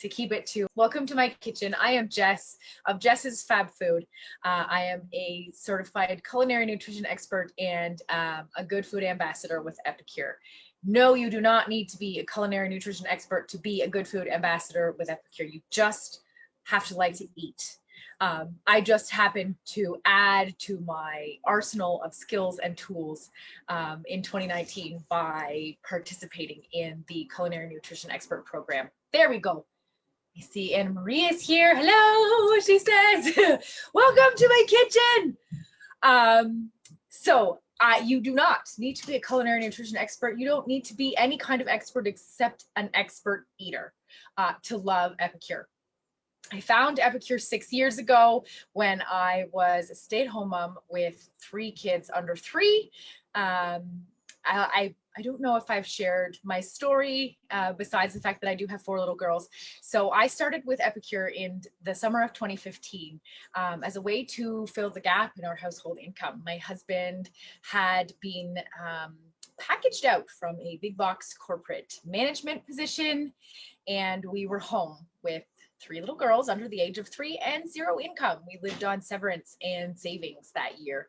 to keep it to welcome to my kitchen. I am Jess of Jess's Fab Food. I am a certified culinary nutrition expert and a good food ambassador with Epicure. No, you do not need to be a culinary nutrition expert to be a good food ambassador with Epicure. You just have to like to eat. I just happen to add to my arsenal of skills and tools in 2019 by participating in the Culinary Nutrition Expert Program. There we go. I see Anna Marie is here. Hello, she says. Welcome to my kitchen. You do not need to be a culinary nutrition expert. You don't need to be any kind of expert except an expert eater to love Epicure. I found Epicure 6 years ago when I was a stay-at-home mom with 3 kids under 3. I don't know if I've shared my story besides the fact that I do have 4 little girls. So I started with Epicure in the summer of 2015 as a way to fill the gap in our household income. My husband had been packaged out from a big box corporate management position, and we were home with 3 little girls under the age of 3 and 0 income. We lived on severance and savings that year.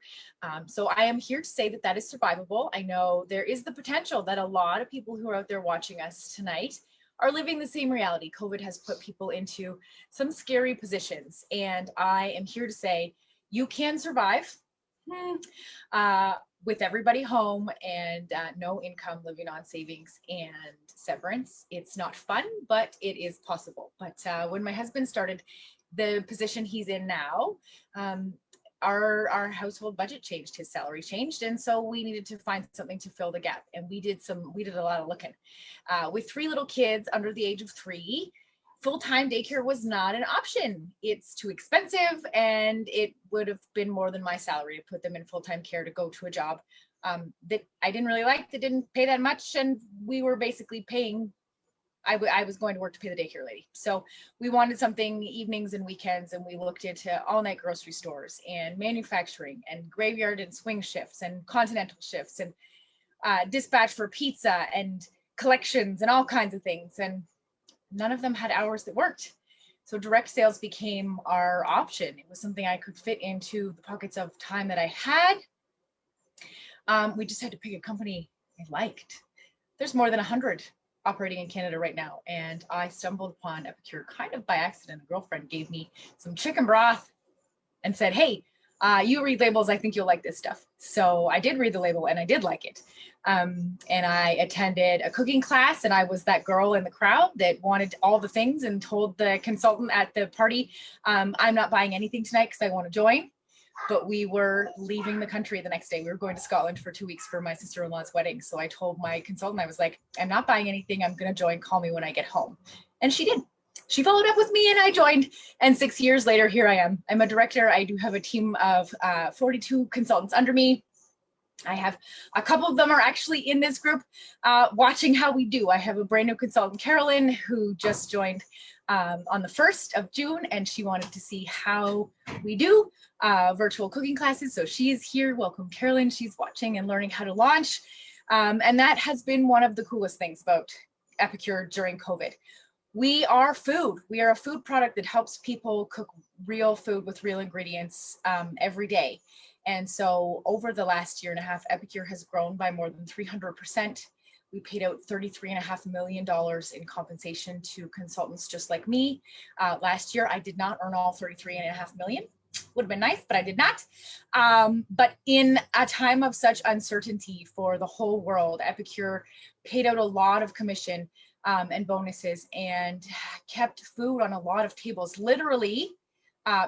So I am here to say that that is survivable. I know there is the potential that a lot of people who are out there watching us tonight are living the same reality. COVID has put people into some scary positions, and I am here to say you can survive with everybody home and no income, living on savings and severance. It's not fun, but it is possible. But when my husband started the position he's in now, our household budget changed, his salary changed, and so we needed to find something to fill the gap. And we did a lot of looking. With 3 little kids under the age of 3, full-time daycare was not an option. It's too expensive, and it would have been more than my salary to put them in full-time care to go to a job that I didn't really like, that didn't pay that much, and we were basically paying, I was going to work to pay the daycare lady. So we wanted something evenings and weekends, and we looked into all-night grocery stores and manufacturing and graveyard and swing shifts and continental shifts and dispatch for pizza and collections and all kinds of things. And none of them had hours that worked. So direct sales became our option. It was something I could fit into the pockets of time that I had. We just had to pick a company I liked. There's more than 100 operating in Canada right now. And I stumbled upon Epicure kind of by accident. A girlfriend gave me some chicken broth and said, hey, you read labels, I think you'll like this stuff. So I did read the label and I did like it. And I attended a cooking class, and I was that girl in the crowd that wanted all the things and told the consultant at the party, I'm not buying anything tonight because I want to join. But we were leaving the country the next day. We were going to Scotland for 2 weeks for my sister-in-law's wedding. So I told my consultant, I was like, I'm not buying anything. I'm going to join. Call me when I get home. And she did. She followed up with me and I joined, and 6 years later, here I am. I'm a director. I do have a team of 42 consultants under me. I have a couple of them are actually in this group watching how we do. I have a brand new consultant, Carolyn, who just joined on the 1st of June, and she wanted to see how we do virtual cooking classes. So she is here. Welcome, Carolyn. She's watching and learning how to launch. And that has been one of the coolest things about Epicure during COVID. We are food. We are a food product that helps people cook real food with real ingredients every day. And so over the last year and a half, Epicure has grown by more than 300%. We paid out $33.5 million in compensation to consultants just like me. Last year, I did not earn all $33.5 million. Would have been nice, but I did not. But in a time of such uncertainty for the whole world, Epicure paid out a lot of commission and bonuses and kept food on a lot of tables, literally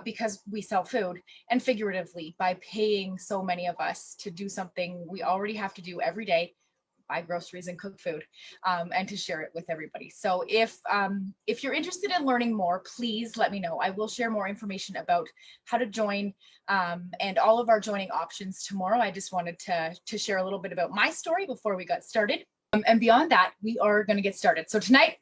because we sell food, and figuratively by paying so many of us to do something we already have to do every day, buy groceries and cook food, and to share it with everybody. So if you're interested in learning more, please let me know. I will share more information about how to join and all of our joining options tomorrow. I just wanted to share a little bit about my story before we got started. And beyond that, we are going to get started. So tonight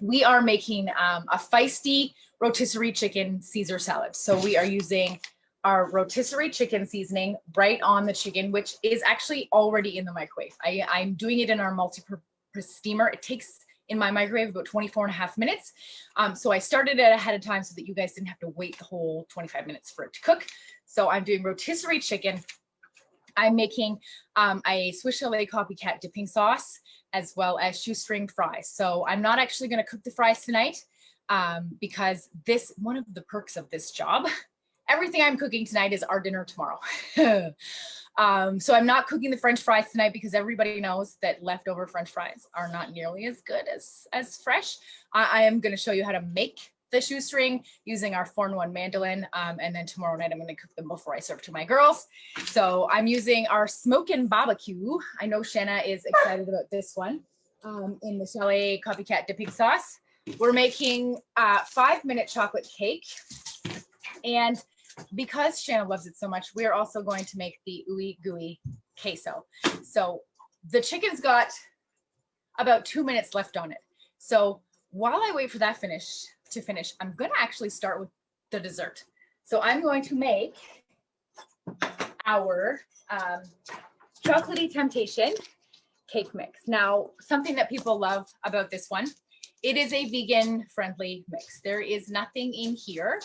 we are making a feisty rotisserie chicken Caesar salad. So we are using our rotisserie chicken seasoning right on the chicken, which is actually already in the microwave. I'm doing it in our multi-purpose steamer. It takes in my microwave about 24.5 minutes. So I started it ahead of time so that you guys didn't have to wait the whole 25 minutes for it to cook. So I'm doing rotisserie chicken. I'm making a Swiss chalet copycat dipping sauce, as well as shoestring fries. So I'm not actually going to cook the fries tonight because one of the perks of this job, everything I'm cooking tonight is our dinner tomorrow. So I'm not cooking the French fries tonight because everybody knows that leftover French fries are not nearly as good as fresh. I am going to show you how to make the shoestring using our 4-in-1 mandolin. And then tomorrow night, I'm going to cook them before I serve to my girls. So I'm using our smokin' barbecue. I know Shanna is excited about this one in the chalet copycat dipping sauce. We're making 5-minute chocolate cake. And because Shanna loves it so much, we're also going to make the ooey gooey queso. So the chicken's got about 2 minutes left on it. So while I wait for that to finish, I'm going to actually start with the dessert. So I'm going to make our chocolatey temptation cake mix. Now, something that people love about this one, it is a vegan friendly mix. There is nothing in here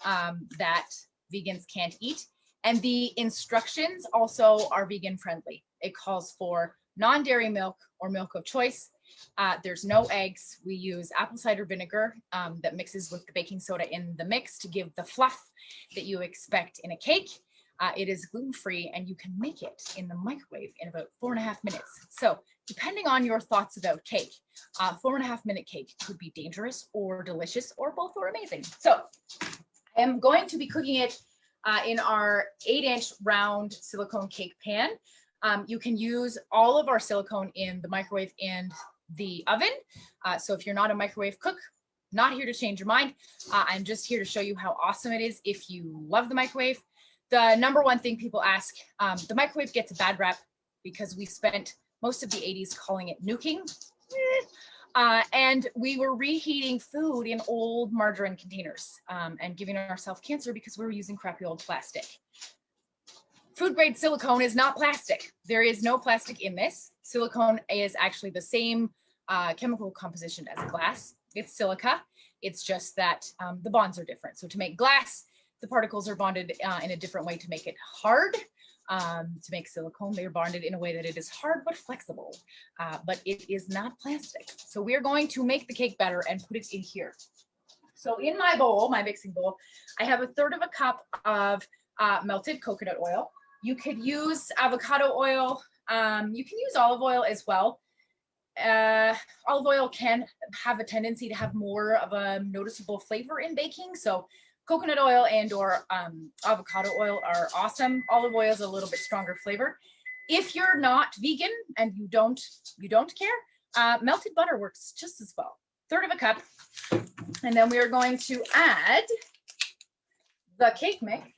that vegans can't eat. And the instructions also are vegan friendly. It calls for non-dairy milk or milk of choice. There's no eggs. We use apple cider vinegar that mixes with the baking soda in the mix to give the fluff that you expect in a cake. It is gluten-free and you can make it in the microwave in about 4.5 minutes. So depending on your thoughts about cake, 4.5 minute cake could be dangerous or delicious or both or amazing. So I am going to be cooking it in our 8-inch round silicone cake pan. You can use all of our silicone in the microwave and the oven. So if you're not a microwave cook, not here to change your mind. I'm just here to show you how awesome it is if you love the microwave. The number one thing people ask, the microwave gets a bad rap because we spent most of the 80s calling it nuking. And we were reheating food in old margarine containers and giving ourselves cancer because we were using crappy old plastic. Food grade silicone is not plastic. There is no plastic in this. Silicone is actually the same chemical composition as glass. It's silica. It's just that the bonds are different. So to make glass, the particles are bonded in a different way to make it hard. To make silicone, they're bonded in a way that it is hard but flexible, but it is not plastic. So we're going to make the cake batter and put it in here. So in my bowl, my mixing bowl, I have 1/3 cup of melted coconut oil. You could use avocado oil. You can use olive oil as well. Olive oil can have a tendency to have more of a noticeable flavor in baking. So coconut oil and or avocado oil are awesome. Olive oil is a little bit stronger flavor. If you're not vegan and you don't care, melted butter works just as well. 1/3 cup. And then we are going to add the cake mix.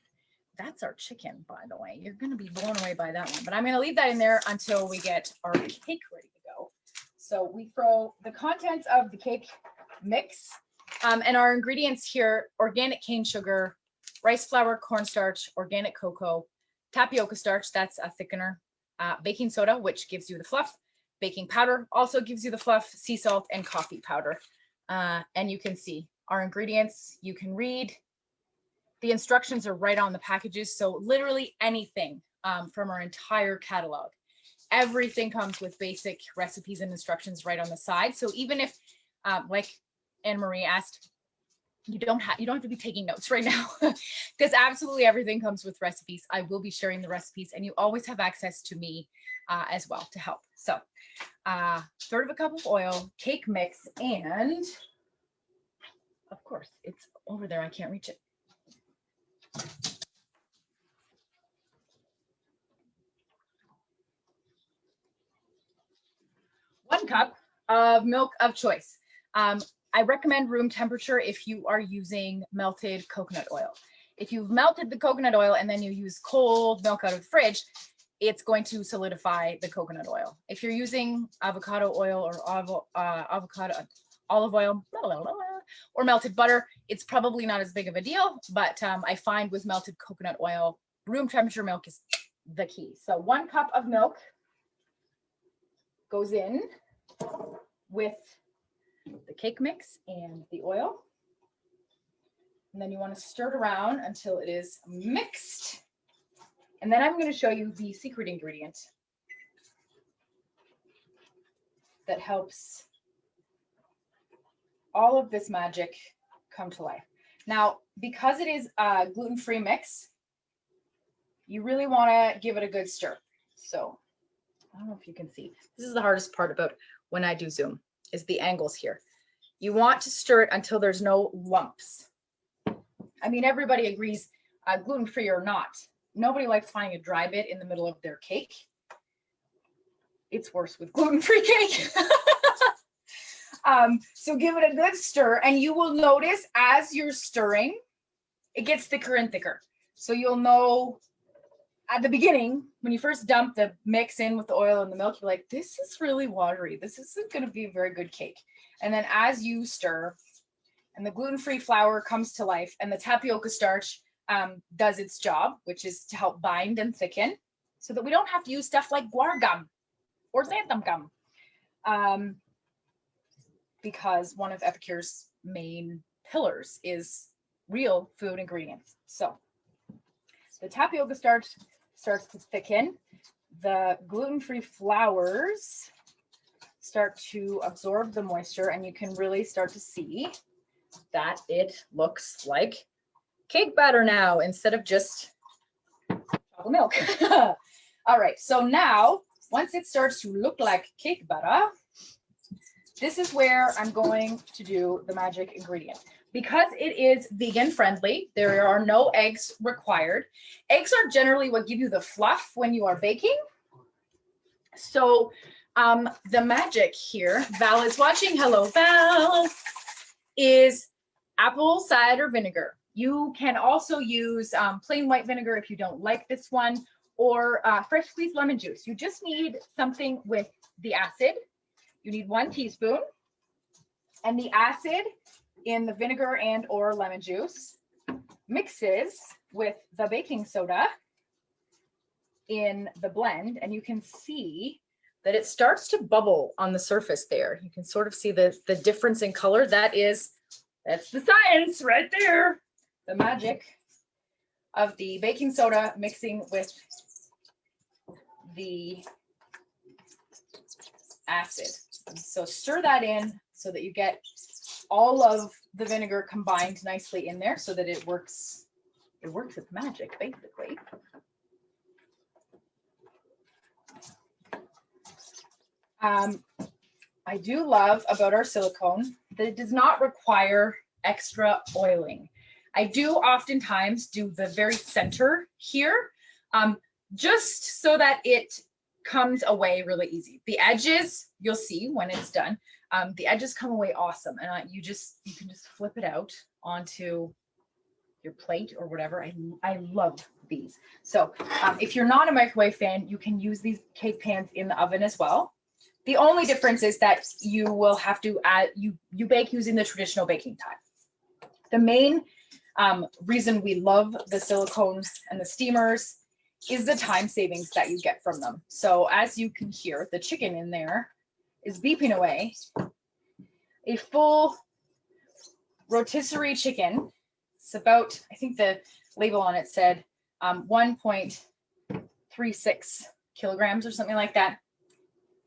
That's our chicken, by the way. You're going to be blown away by that one. But I'm going to leave that in there until we get our cake ready to go. So we throw the contents of the cake mix and our ingredients here: organic cane sugar, rice flour, cornstarch, organic cocoa, tapioca starch, that's a thickener, baking soda, which gives you the fluff, baking powder also gives you the fluff, sea salt, and coffee powder. And you can see our ingredients. You can read. The instructions are right on the packages. So literally anything from our entire catalog. Everything comes with basic recipes and instructions right on the side. So even if, like Anne-Marie asked, you don't have to be taking notes right now because absolutely everything comes with recipes. I will be sharing the recipes and you always have access to me as well to help. So 1/3 cup of oil, cake mix, and of course it's over there. I can't reach it. 1 cup of milk of choice. I recommend room temperature if you are using melted coconut oil. If you've melted the coconut oil and then you use cold milk out of the fridge, it's going to solidify the coconut oil. If you're using avocado oil or olive oil, or melted butter, it's probably not as big of a deal, but I find with melted coconut oil, room temperature milk is the key. So 1 cup of milk goes in with the cake mix and the oil. And then you want to stir it around until it is mixed. And then I'm going to show you the secret ingredient that helps all of this magic come to life. Now, because it is a gluten-free mix, you really want to give it a good stir. So I don't know if you can see. This is the hardest part about when I do Zoom, is the angles here. You want to stir it until there's no lumps. I mean, everybody agrees, gluten-free or not, nobody likes finding a dry bit in the middle of their cake. It's worse with gluten-free cake. So give it a good stir, and you will notice as you're stirring, it gets thicker and thicker. So you'll know at the beginning, when you first dump the mix in with the oil and the milk, you're like, this is really watery. This isn't going to be a very good cake. And then as you stir, and the gluten-free flour comes to life, and the tapioca starch does its job, which is to help bind and thicken, so that we don't have to use stuff like guar gum or xanthan gum, because one of Epicure's main pillars is real food ingredients. So the tapioca starch starts to thicken, the gluten-free flours start to absorb the moisture, and you can really start to see that it looks like cake batter now instead of just chocolate milk. All right, so now once it starts to look like cake batter, this is where I'm going to do the magic ingredient. Because it is vegan friendly, there are no eggs required. Eggs are generally what give you the fluff when you are baking. So the magic here, Val is watching, hello Val, is apple cider vinegar. You can also use plain white vinegar if you don't like this one, or fresh squeezed lemon juice. You just need something with the acid. You need 1 teaspoon, and the acid in the vinegar and or lemon juice mixes with the baking soda in the blend, and you can see that it starts to bubble on the surface there. You can sort of see the difference in color. That's the science right there. The magic of the baking soda mixing with the acid. So stir that in so that you get all of the vinegar combined nicely in there so that it works with magic, basically. I do love about our silicone that it does not require extra oiling. I do oftentimes do the very center here, just so that it comes away really easy. The edges, you'll see when it's done, the edges come away awesome, and you can just flip it out onto your plate or whatever. I love these. So if you're not a microwave fan, you can use these cake pans in the oven as well. The only difference is that you will have to add, you bake using the traditional baking time. The main reason we love the silicone and the steamers is the time savings that you get from them. So as you can hear, the chicken in there is beeping away. A full rotisserie chicken, it's about, I think the label on it said 1.36 kilograms or something like that,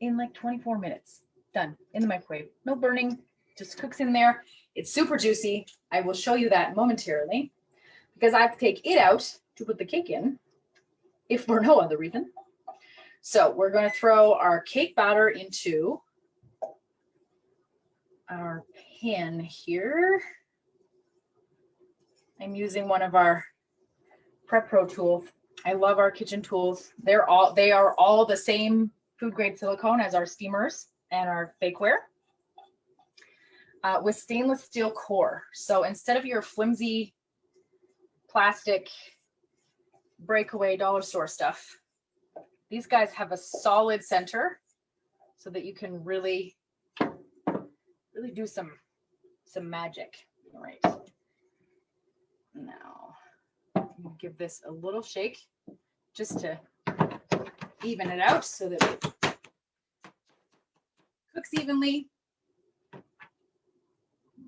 in like 24 minutes, done in the microwave. No burning, just cooks in there. It's super juicy. I will show you that momentarily because I have to take it out to put the cake in, if for no other reason. So we're going to throw our cake batter into our pan here. I'm using one of our Prep Pro tools. I love our kitchen tools. They are all the same food grade silicone as our steamers and our bakeware, with stainless steel core. So instead of your flimsy plastic breakaway dollar store stuff, these guys have a solid center so that you can really do some magic. All right, now give this a little shake just to even it out so that it cooks evenly.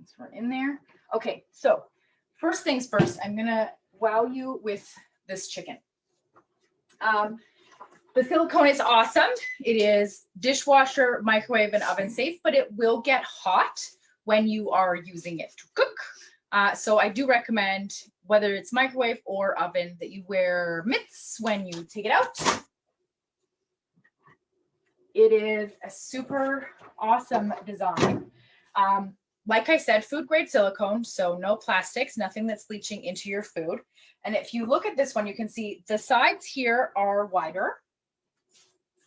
These were in there. Okay, so first things first, I'm gonna wow you with this chicken. The silicone is awesome. It is dishwasher, microwave, and oven safe, but it will get hot when you are using it to cook. So I do recommend, whether it's microwave or oven, that you wear mitts when you take it out. It is a super awesome design. Like I said, food grade silicone, so no plastics, nothing that's leaching into your food. And if you look at this one, you can see the sides here are wider,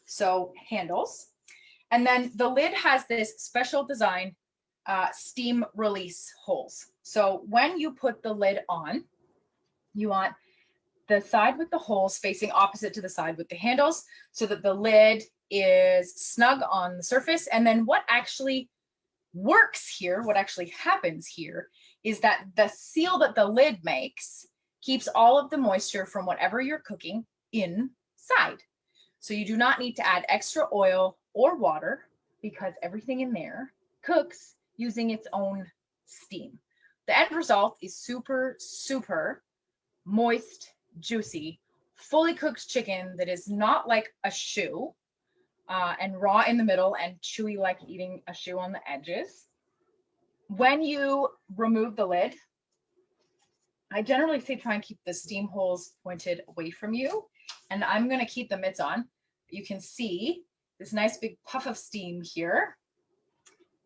so handles. And then the lid has this special design steam release holes. So when you put the lid on, you want the side with the holes facing opposite to the side with the handles so that the lid is snug on the surface. And then what actually works here, what actually happens here, is that the seal that the lid makes keeps all of the moisture from whatever you're cooking inside. So you do not need to add extra oil or water because everything in there cooks using its own steam. The end result is super, super moist, juicy, fully cooked chicken that is not like a shoe and raw in the middle and chewy like eating a shoe on the edges. When you remove the lid, I generally say try and keep the steam holes pointed away from you. And I'm going to keep the mitts on. You can see this nice big puff of steam here.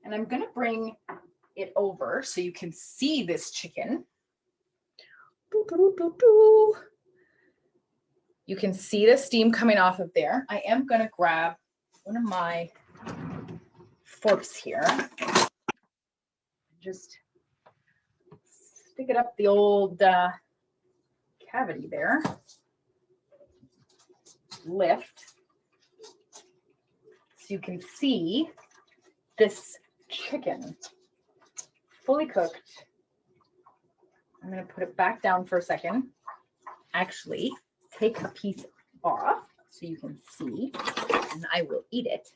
And I'm going to bring it over so you can see this chicken. You can see the steam coming off of there. I am going to grab one of my forks here. Just stick it up the old cavity there. Lift. So you can see this chicken fully cooked. I'm going to put it back down for a second. Actually, take a piece off so you can see, and I will eat it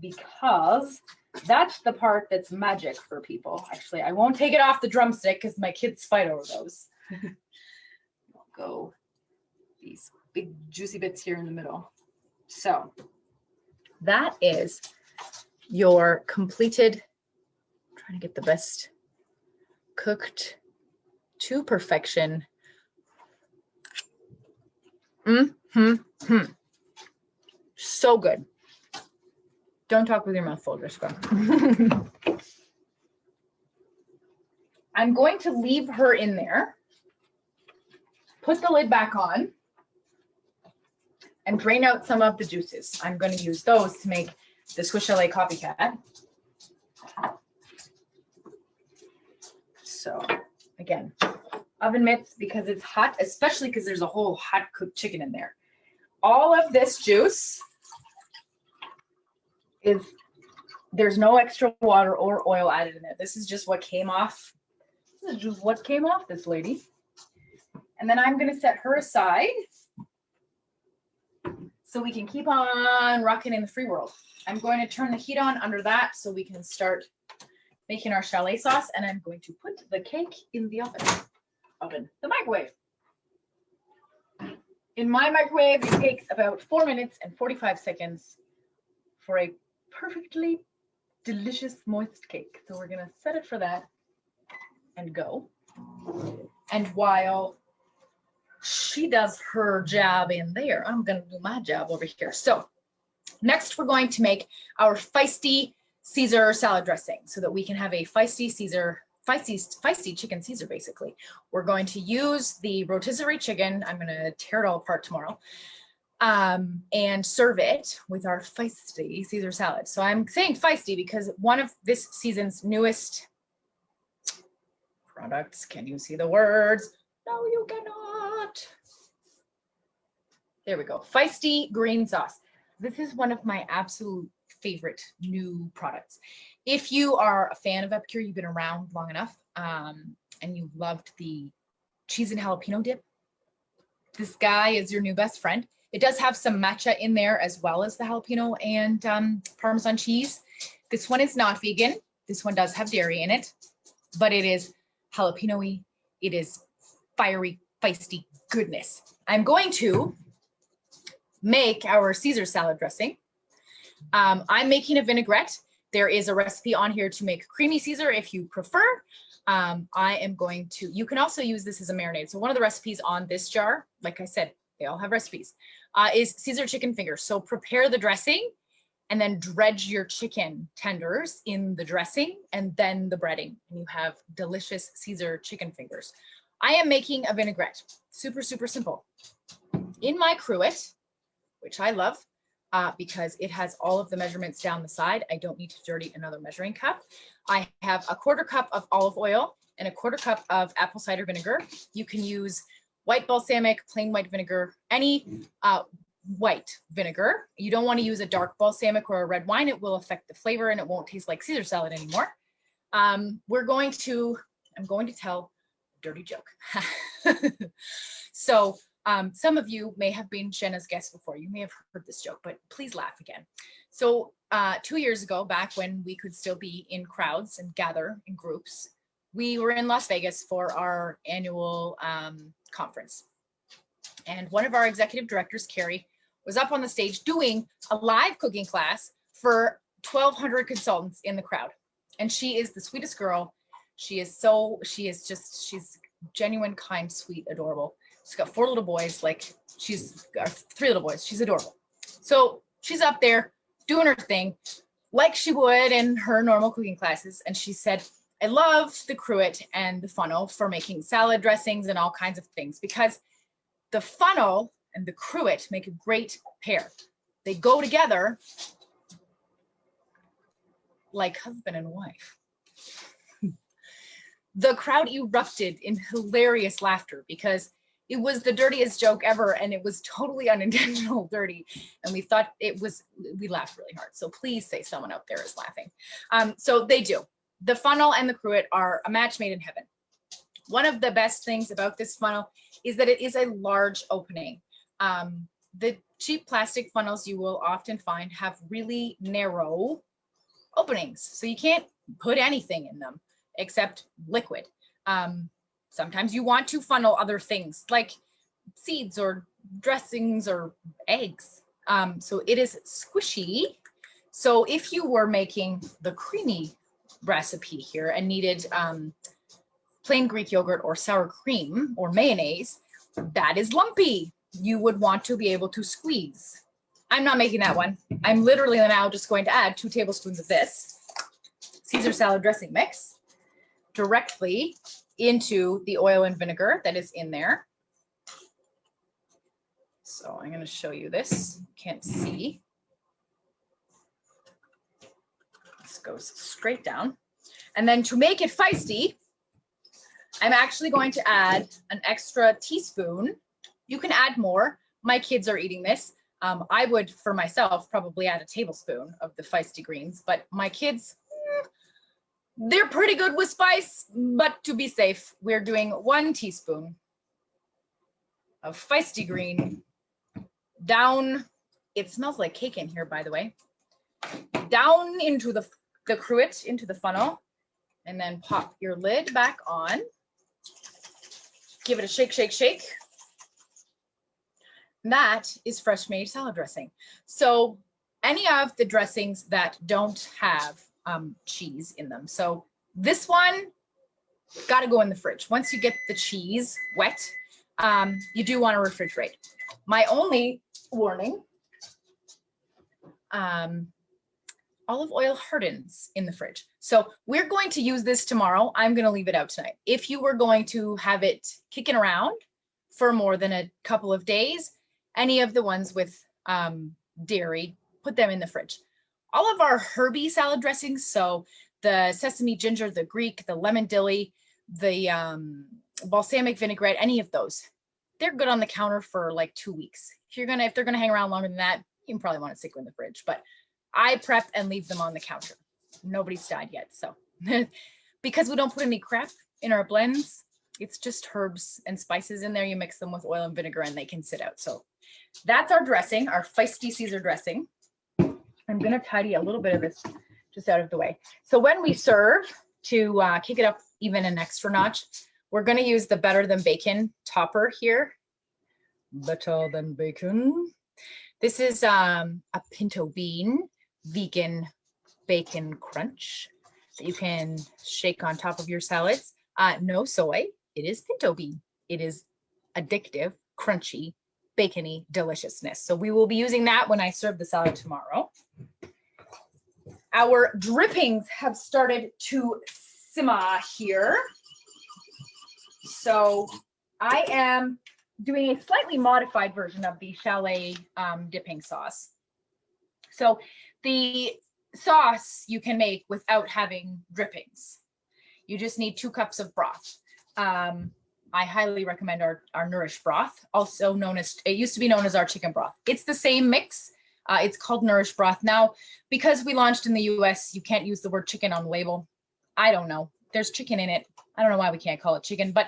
because that's the part that's magic for people. Actually, I won't take it off the drumstick because my kids fight over those. I'll go these big juicy bits here in the middle. So that is your completed, trying to get the best cooked to perfection. So good. Don't talk with your mouth full, just go. I'm going to leave her in there, put the lid back on, and drain out some of the juices. I'm going to use those to make the Swiss Chalet copycat. So again, oven mitts because it's hot, especially because there's a whole hot cooked chicken in there. All of this juice is, there's no extra water or oil added in there. This is just what came off. This is just what came off this lady. And then I'm going to set her aside so we can keep on rocking in the free world. I'm going to turn the heat on under that so we can start making our chalet sauce, and I'm going to put the cake in the the microwave. In my microwave, it takes about 4 minutes and 45 seconds for a perfectly delicious moist cake. So we're gonna set it for that and go. And while she does her job in there, I'm gonna do my job over here. So next we're going to make our Feisty Caesar salad dressing so that we can have a Feisty chicken Caesar, basically. We're going to use the rotisserie chicken. I'm going to tear it all apart tomorrow and serve it with our Feisty Caesar salad. So I'm saying feisty because one of this season's newest products, can you see the words? No, you cannot. There we go. Feisty green sauce. This is one of my absolute favorite new products. If you are a fan of Epicure, you've been around long enough, and you loved the cheese and jalapeno dip, this guy is your new best friend. It does have some matcha in there as well as the jalapeno and Parmesan cheese. This one is not vegan. This one does have dairy in it, but it is jalapeno-y. It is fiery, feisty goodness. I'm going to make our Caesar salad dressing. I'm making a vinaigrette. There is a recipe on here to make creamy Caesar if you prefer. I am going to, you can also use this as a marinade. So one of the recipes on this jar, like I said, they all have recipes, is Caesar chicken fingers. So prepare the dressing and then dredge your chicken tenders in the dressing and then the breading. And you have delicious Caesar chicken fingers. I am making a vinaigrette, super, super simple. In my cruet, which I love because it has all of the measurements down the side. I don't need to dirty another measuring cup. I have a 1/4 cup of olive oil and a 1/4 cup of apple cider vinegar. You can use white balsamic, plain white vinegar, any white vinegar. You don't want to use a dark balsamic or a red wine. It will affect the flavor and it won't taste like Caesar salad anymore. I'm going to tell a dirty joke. So some of you may have been Jenna's guests before. You may have heard this joke, but please laugh again. So 2 years ago, back when we could still be in crowds and gather in groups, we were in Las Vegas for our annual conference. And one of our executive directors, Carrie, was up on the stage doing a live cooking class for 1,200 consultants in the crowd. And she is the sweetest girl. She's genuine, kind, sweet, adorable. She's got 4 little boys, like she's got 3 little boys. She's adorable. So she's up there doing her thing like she would in her normal cooking classes. And she said, I love the cruet and the funnel for making salad dressings and all kinds of things because the funnel and the cruet make a great pair. They go together like husband and wife. The crowd erupted in hilarious laughter because it was the dirtiest joke ever and it was totally unintentional dirty. And we thought we laughed really hard. So please say someone out there is laughing. So they do. The funnel and the cruet are a match made in heaven. One of the best things about this funnel is that it is a large opening. The cheap plastic funnels you will often find have really narrow openings. So you can't put anything in them except liquid. Sometimes you want to funnel other things like seeds or dressings or eggs. So it is squishy. So if you were making the creamy recipe here and needed plain Greek yogurt or sour cream or mayonnaise, that is lumpy. You would want to be able to squeeze. I'm not making that one. I'm literally now just going to add 2 tablespoons of this Caesar salad dressing mix directly into the oil and vinegar that is in there. So I'm going to show you this. Can't see. This goes straight down. And then to make it feisty, I'm actually going to add an extra teaspoon. You can add more. My kids are eating this. I would, for myself, probably add a tablespoon of the feisty greens, but my kids, they're pretty good with spice, but to be safe, we're doing 1 teaspoon of feisty green down. It smells like cake in here, by the way. Down into the cruet, into the funnel, and then pop your lid back on. Give it a shake, shake, shake. That is fresh made salad dressing. So any of the dressings that don't have cheese in them. So this one got to go in the fridge. Once you get the cheese wet, you do want to refrigerate. My only warning, olive oil hardens in the fridge. So we're going to use this tomorrow. I'm going to leave it out tonight. If you were going to have it kicking around for more than a couple of days, any of the ones with dairy, put them in the fridge. All of our herby salad dressings, so the sesame ginger, the Greek, the lemon dilly, the balsamic vinaigrette, any of those, they're good on the counter for like 2 weeks. If they're gonna hang around longer than that, you probably want to stick them in the fridge. But I prep and leave them on the counter. Nobody's died yet, so because we don't put any crap in our blends, it's just herbs and spices in there. You mix them with oil and vinegar and they can sit out. So that's our dressing, our Feisty Caesar dressing. I'm gonna tidy a little bit of this just out of the way. So when we serve, to kick it up even an extra notch, we're going to use the Better Than Bacon topper here. Better Than Bacon. This is a pinto bean vegan bacon crunch that you can shake on top of your salads. No soy. It is pinto bean. It is addictive, crunchy, bacony deliciousness. So we will be using that when I serve the salad tomorrow. Our drippings have started to simmer here. So I am doing a slightly modified version of the chalet dipping sauce. So the sauce you can make without having drippings. You just need 2 cups of broth. I highly recommend our Nourish broth, also known as, it used to be known as our chicken broth. It's the same mix. It's called Nourish broth. Now, because we launched in the US, you can't use the word chicken on the label. I don't know. There's chicken in it. I don't know why we can't call it chicken, but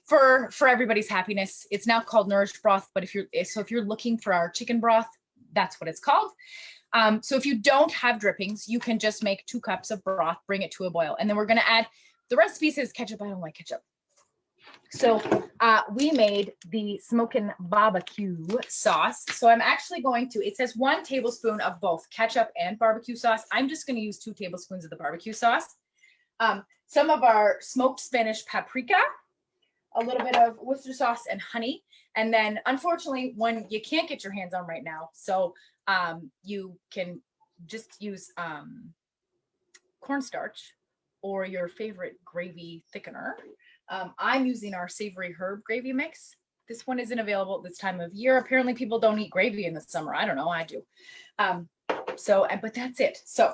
for everybody's happiness, it's now called Nourish broth. But if you're looking for our chicken broth, that's what it's called. So if you don't have drippings, you can just make 2 cups of broth, bring it to a boil. And then we're going to add, the recipe says ketchup. I don't like ketchup. So we made the smokin' barbecue sauce. So I'm actually going to, it says 1 tablespoon of both ketchup and barbecue sauce. I'm just going to use 2 tablespoons of the barbecue sauce. Some of our smoked Spanish paprika, a little bit of Worcester sauce and honey. And then unfortunately, one you can't get your hands on right now. So you can just use cornstarch or your favorite gravy thickener. I'm using our savory herb gravy mix. This one isn't available at this time of year. Apparently people don't eat gravy in the summer. I don't know, I do. But that's it. So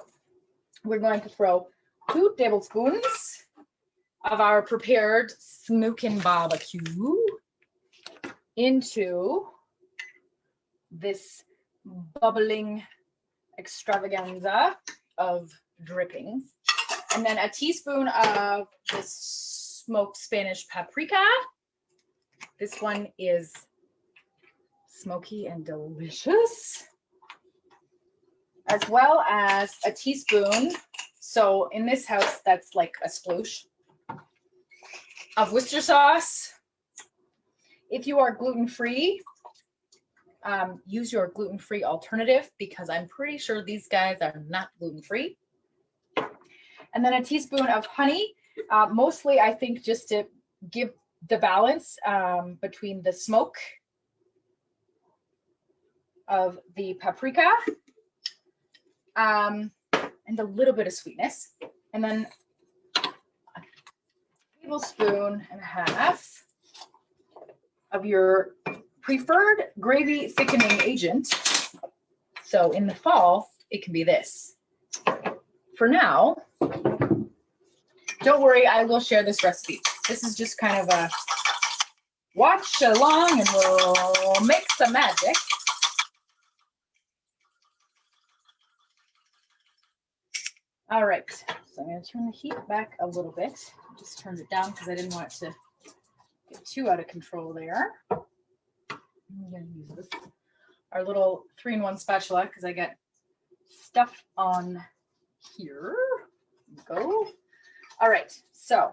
we're going to throw 2 tablespoons of our prepared smokin' barbecue into this bubbling extravaganza of drippings. And then a teaspoon of this smoked Spanish paprika. This one is smoky and delicious. As well as a teaspoon, so in this house, that's like a sploosh of Worcester sauce. If you are gluten-free, use your gluten-free alternative because I'm pretty sure these guys are not gluten-free. And then a teaspoon of honey, mostly I think just to give the balance between the smoke of the paprika and a little bit of sweetness. And then a tablespoon and a half of your preferred gravy thickening agent. So in the fall, it can be this. For now, don't worry, I will share this recipe. This is just kind of a watch along and we'll make some magic. All right, so I'm going to turn the heat back a little bit. I just turned it down because I didn't want it to get too out of control there. I'm going to use this, our little 3-in-1 spatula because I got stuff on here. Go. All right, so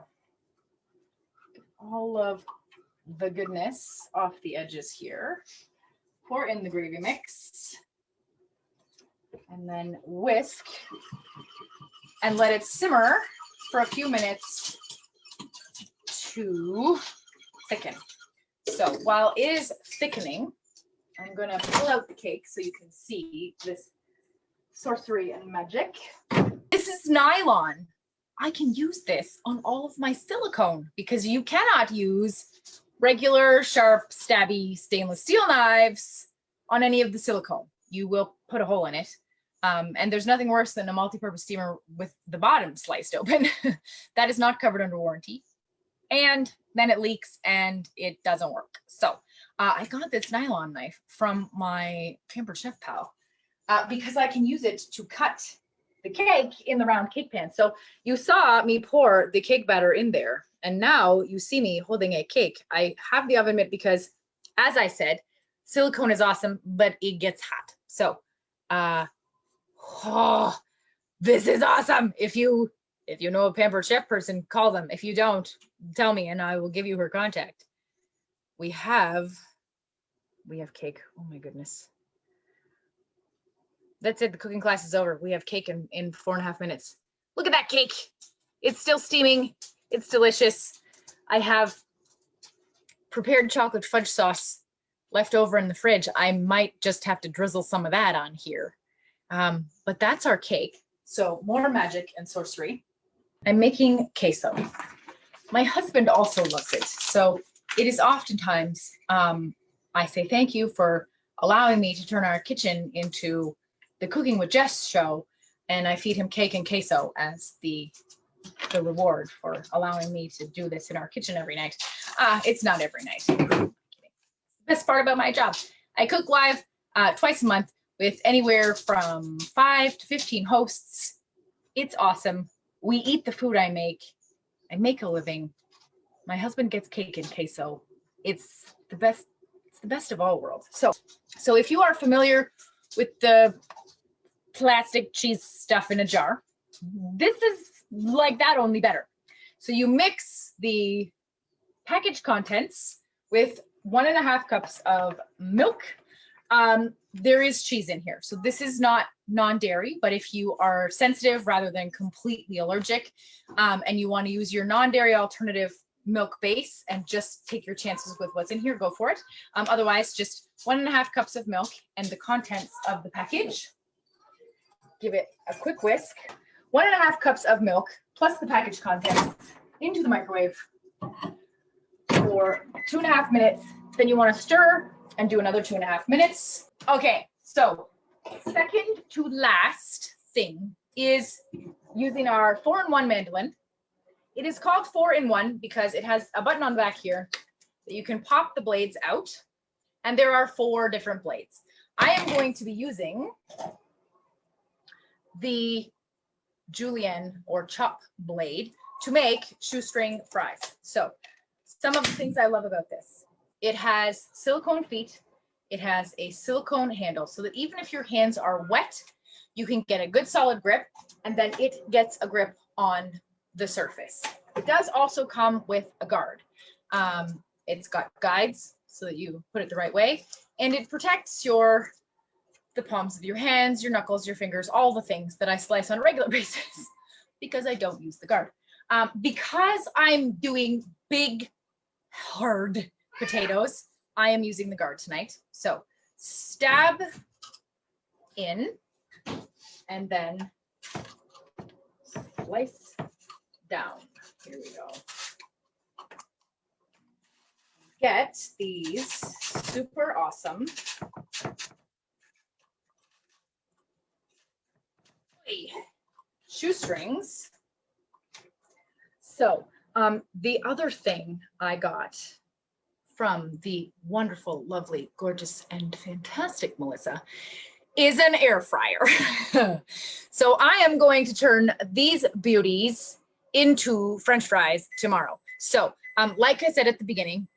all of the goodness off the edges here. Pour in the gravy mix and then whisk and let it simmer for a few minutes to thicken. So while it is thickening, I'm going to pull out the cake so you can see this sorcery and magic. This is nylon. I can use this on all of my silicone because you cannot use regular, sharp, stabby stainless steel knives on any of the silicone. You will put a hole in it. And there's nothing worse than a multi-purpose steamer with the bottom sliced open. That is not covered under warranty. And then it leaks and it doesn't work. So I got this nylon knife from my Pampered Chef pal because I can use it to cut the cake in the round cake pan. So you saw me pour the cake batter in there, and now you see me holding a cake. I have the oven mitt because, as I said, silicone is awesome, but it gets hot. So This is awesome. If you know a Pampered Chef person, call them. If you don't, tell me and I will give you her contact. We have cake. Oh my goodness. That's it. The cooking class is over. We have cake in 4.5 minutes. Look at that cake. It's still steaming. It's delicious. I have prepared chocolate fudge sauce left over in the fridge. I might just have to drizzle some of that on here. But that's our cake. So more magic and sorcery. I'm making queso. My husband also loves it. So it is oftentimes, I say thank you for allowing me to turn our kitchen into the Cooking with Jess show. And I feed him cake and queso as the reward for allowing me to do this in our kitchen every night. It's not every night. Best part about my job, I cook live twice a month with anywhere from 5 to 15 hosts. It's awesome. We eat the food I make. I make a living. My husband gets cake and queso. It's the best. It's the best of all worlds. So if you are familiar with the plastic cheese stuff in a jar, this is like that, only better. So you mix the package contents with 1.5 cups of milk. There is cheese in here. So this is not non-dairy, but if you are sensitive rather than completely allergic, and you want to use your non-dairy alternative milk base and just take your chances with what's in here, go for it. Otherwise, just 1.5 cups of milk and the contents of the package. Give it a quick whisk. 1.5 cups of milk plus the package contents into the microwave for 2.5 minutes. Then you want to stir and do another 2.5 minutes. Okay, so second to last thing is using our 4-in-1 mandolin. It is called 4-in-1 because it has a button on the back here that you can pop the blades out, and there are 4 different blades. I am going to be using the julienne or chop blade to make shoestring fries. So some of the things I love about this: it has silicone feet, it has a silicone handle, so that even if your hands are wet, you can get a good solid grip, and then it gets a grip on the surface. It does also come with a guard. It's got guides so that you put it the right way, and it protects the palms of your hands, your knuckles, your fingers, all the things that I slice on a regular basis because I don't use the guard. Because I'm doing big, hard potatoes, I am using the guard tonight. So stab in and then slice down. Here we go. Get these super awesome shoestrings. So the other thing I got from the wonderful, lovely, gorgeous, and fantastic Melissa is an air fryer. So I am going to turn these beauties into French fries tomorrow. So like I said at the beginning,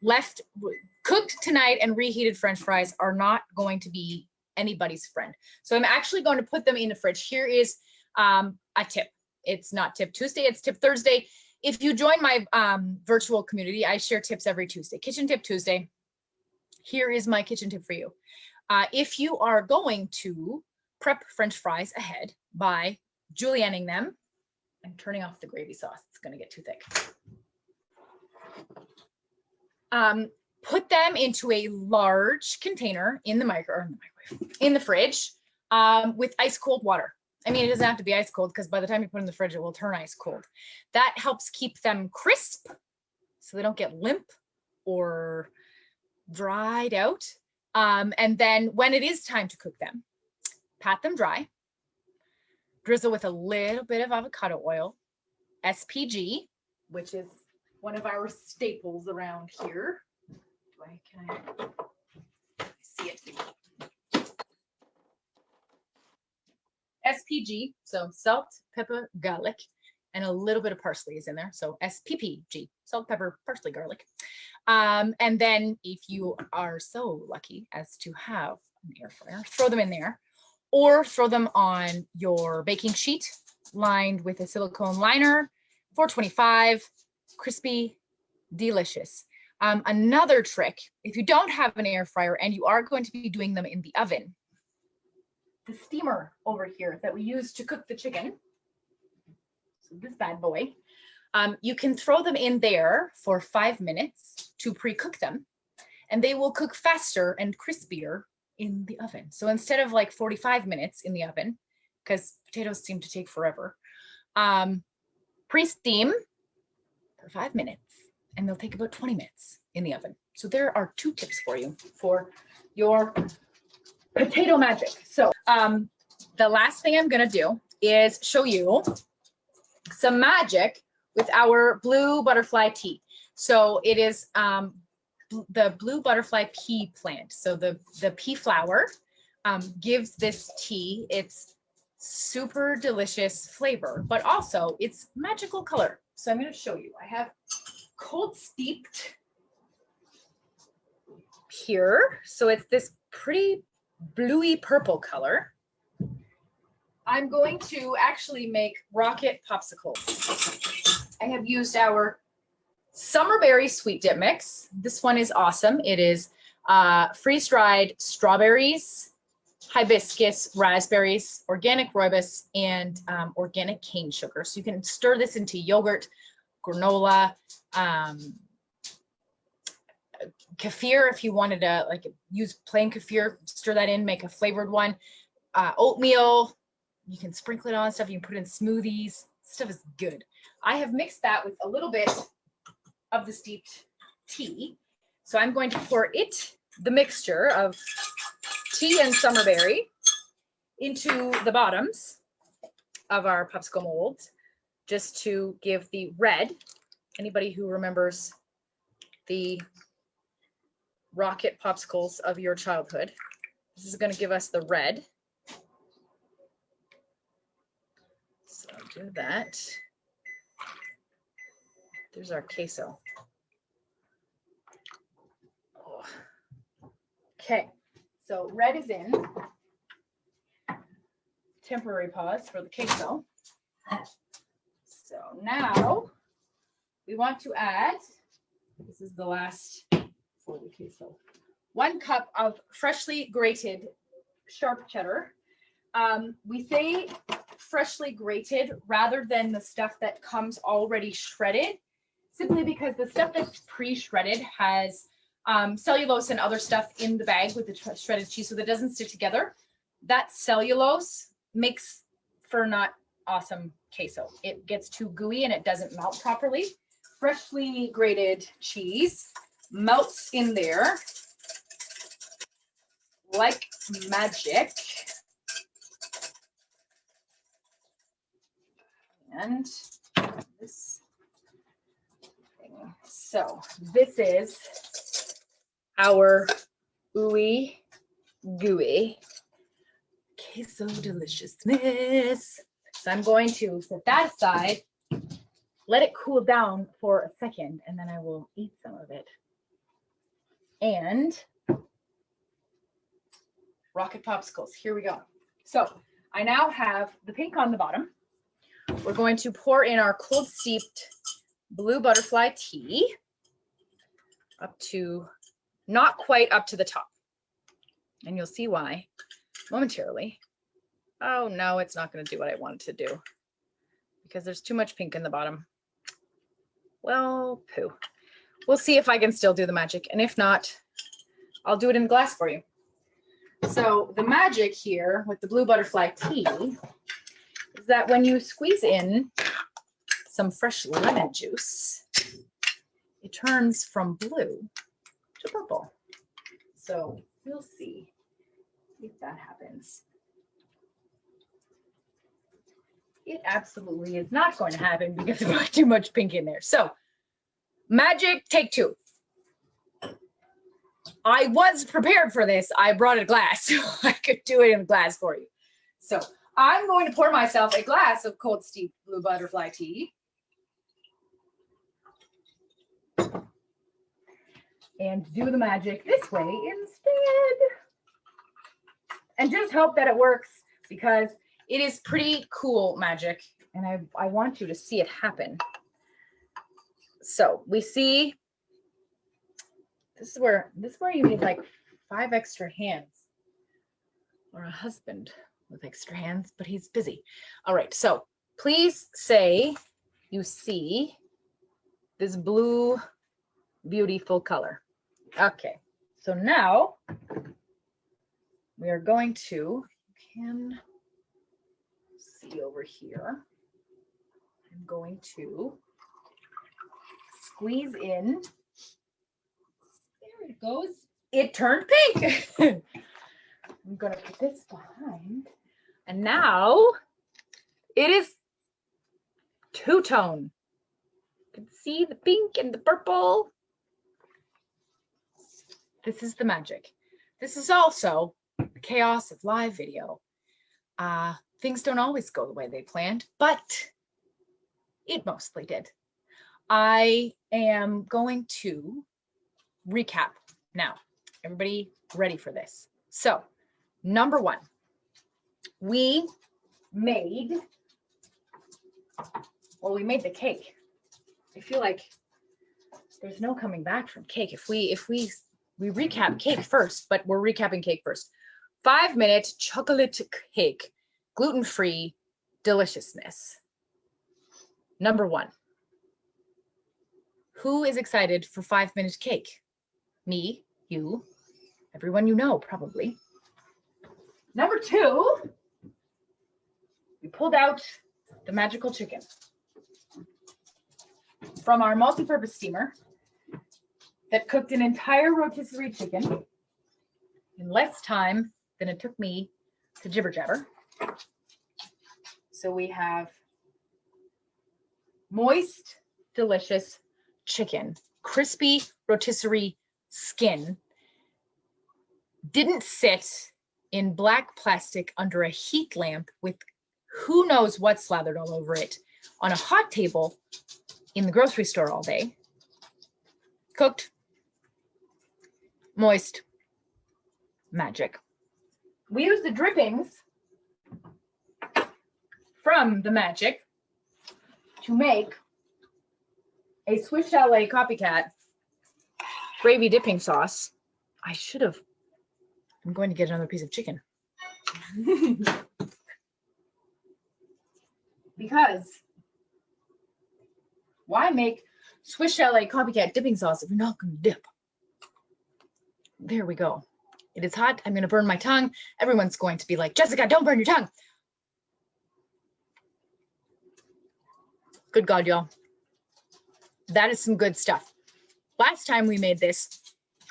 cooked tonight and reheated French fries are not going to be anybody's friend. So I'm actually going to put them in the fridge. Here is a tip. It's not Tip Tuesday, it's Tip Thursday. If you join my virtual community, I share tips every Tuesday. Kitchen Tip Tuesday. Here is my kitchen tip for you. If you are going to prep French fries ahead by julienning them and turning off the gravy sauce, it's going to get too thick. Put them into a large container in the microwave, in the fridge, with ice cold water. I mean, it doesn't have to be ice cold because by the time you put it in the fridge, it will turn ice cold. That helps keep them crisp so they don't get limp or dried out. And then when it is time to cook them, pat them dry, drizzle with a little bit of avocado oil, SPG, which is one of our staples around here. Can I see it? SPG, so salt, pepper, garlic, and a little bit of parsley is in there. So SPPG, salt, pepper, parsley, garlic. And then if you are so lucky as to have an air fryer, throw them in there or throw them on your baking sheet lined with a silicone liner, $4.25, crispy, delicious. Another trick, if you don't have an air fryer and you are going to be doing them in the oven, the steamer over here that we use to cook the chicken, so this bad boy, you can throw them in there for 5 minutes to pre-cook them, and they will cook faster and crispier in the oven. So instead of like 45 minutes in the oven, because potatoes seem to take forever, pre-steam for 5 minutes, and they'll take about 20 minutes in the oven. So there are 2 tips for you for your potato magic. So the last thing I'm gonna do is show you some magic with our blue butterfly tea. So it is the blue butterfly pea plant. So the pea flower gives this tea its super delicious flavor, but also its magical color. So I'm gonna show you. I have cold steeped here. So it's this pretty bluey purple color. I'm going to actually make rocket popsicles. I have used our summer berry sweet dip mix. This one is awesome. It is freeze-dried strawberries, hibiscus, raspberries, organic rooibos, and organic cane sugar. So you can stir this into yogurt, granola, kefir if you wanted to like use plain kefir, stir that in, make a flavored one. Oatmeal, you can sprinkle it on stuff, you can put it in smoothies. Stuff is good. I have mixed that with a little bit of the steeped tea. So I'm going to pour the mixture of tea and summerberry into the bottoms of our popsicle molds, just to give the red. Anybody who remembers the rocket popsicles of your childhood, this is going to give us the red. So do that. There's our queso. Oh. Okay, so red is in. Temporary pause for the queso. So now we want to add, this is the last for the queso, 1 cup of freshly grated sharp cheddar. We say freshly grated rather than the stuff that comes already shredded, simply because the stuff that's pre-shredded has cellulose and other stuff in the bag with the shredded cheese, so that doesn't stick together. That cellulose makes for not awesome queso. It gets too gooey and it doesn't melt properly. Freshly grated cheese melts in there like magic. And this thing. So this is our ooey gooey queso deliciousness. So I'm going to set that aside, let it cool down for a second, and then I will eat some of it. And rocket popsicles, here we go. So I now have the pink on the bottom. We're going to pour in our cold steeped blue butterfly tea up to, not quite up to the top. And you'll see why momentarily. Oh no, it's not going to do what I want it to do because there's too much pink in the bottom. Well, poo. We'll see if I can still do the magic. And if not, I'll do it in glass for you. So the magic here with the blue butterfly tea is that when you squeeze in some fresh lemon juice, it turns from blue to purple. So we'll see if that happens. It absolutely is not going to happen because there's too much pink in there. So magic take 2. I was prepared for this. I brought a glass so I could do it in a glass for you. So I'm going to pour myself a glass of cold steeped blue butterfly tea. And do the magic this way instead. And just hope that it works because it is pretty cool magic. and I want you to see it happen. So we see, this is where you need like 5 extra hands, or a husband with extra hands, but he's busy. All right, so please say you see this blue, beautiful color. Okay, so now we are going to, you can see over here, I'm going to squeeze in. There it goes. It turned pink. I'm gonna put this behind. And now it is two-tone. You can see the pink and the purple. This is the magic. This is also the chaos of live video. Things don't always go the way they planned, but it mostly did. I am going to recap now. Everybody ready for this? So, number 1, we made the cake. I feel like there's no coming back from cake. If we recap cake first, but we're recapping cake first. 5-minute chocolate cake, gluten-free deliciousness. Number 1. Who is excited for 5-minute cake? Me, you, everyone you know, probably. Number 2, we pulled out the magical chicken from our multi-purpose steamer that cooked an entire rotisserie chicken in less time than it took me to jibber jabber. So we have moist, delicious chicken, crispy rotisserie skin, didn't sit in black plastic under a heat lamp with who knows what slathered all over it on a hot table in the grocery store all day. Cooked, moist, magic. We use the drippings from the magic to make a Swiss chalet copycat gravy dipping sauce. I'm going to get another piece of chicken. Because why make Swiss chalet copycat dipping sauce if you're not going to dip? There we go. It is hot. I'm going to burn my tongue. Everyone's going to be like, Jessica, don't burn your tongue. Good God, y'all. That is some good stuff. Last time we made this,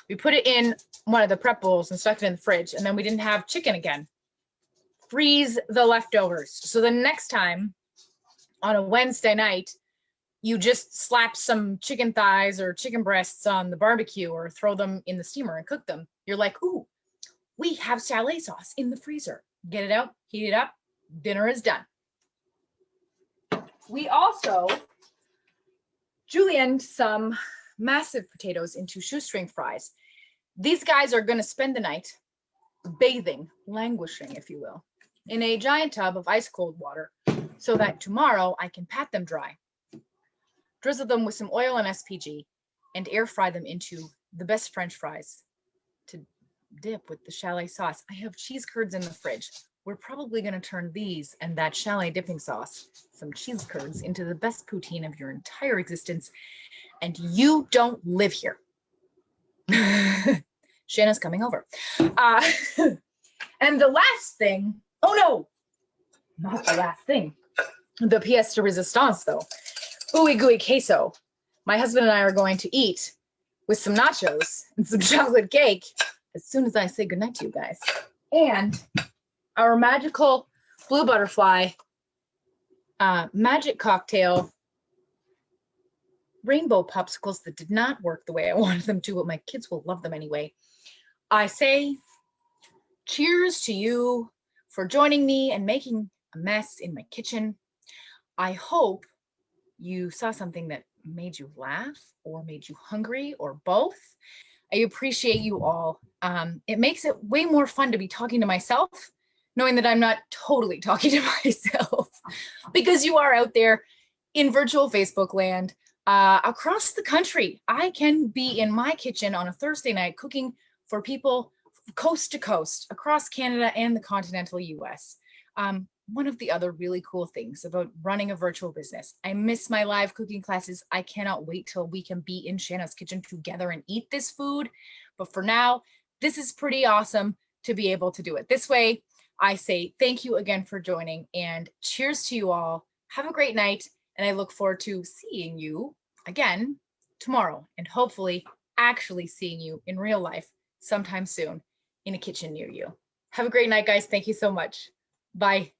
we put it in one of the prep bowls and stuck it in the fridge, and then we didn't have chicken again. Freeze the leftovers. So the next time on a Wednesday night, you just slap some chicken thighs or chicken breasts on the barbecue or throw them in the steamer and cook them. You're like, ooh, we have chalet sauce in the freezer. Get it out, heat it up, dinner is done. We also julienned some massive potatoes into shoestring fries. These guys are going to spend the night bathing, languishing, if you will, in a giant tub of ice cold water so that tomorrow I can pat them dry, drizzle them with some oil and SPG, and air fry them into the best French fries to dip with the chalet sauce. I have cheese curds in the fridge. We're probably going to turn these and that chalet dipping sauce, some cheese curds, into the best poutine of your entire existence. And you don't live here. Shanna's coming over. And the last thing, oh no, not the last thing. The pièce de résistance though. Ooey gooey queso. My husband and I are going to eat with some nachos and some chocolate cake as soon as I say goodnight to you guys. And our magical blue butterfly magic cocktail rainbow popsicles that did not work the way I wanted them to, but my kids will love them anyway. I say cheers to you for joining me and making a mess in my kitchen. I hope you saw something that made you laugh or made you hungry or both. I appreciate you all. It makes it way more fun to be talking to myself, knowing that I'm not totally talking to myself. because you are out there in virtual Facebook land across the country. I can be in my kitchen on a Thursday night cooking for people coast to coast across Canada and the continental US. One of the other really cool things about running a virtual business, I miss my live cooking classes. I cannot wait till we can be in Shanna's kitchen together and eat this food. But for now, this is pretty awesome to be able to do it this way. I say thank you again for joining and cheers to you all. Have a great night. And I look forward to seeing you again tomorrow and hopefully actually seeing you in real life sometime soon in a kitchen near you. Have a great night, guys. Thank you so much. Bye.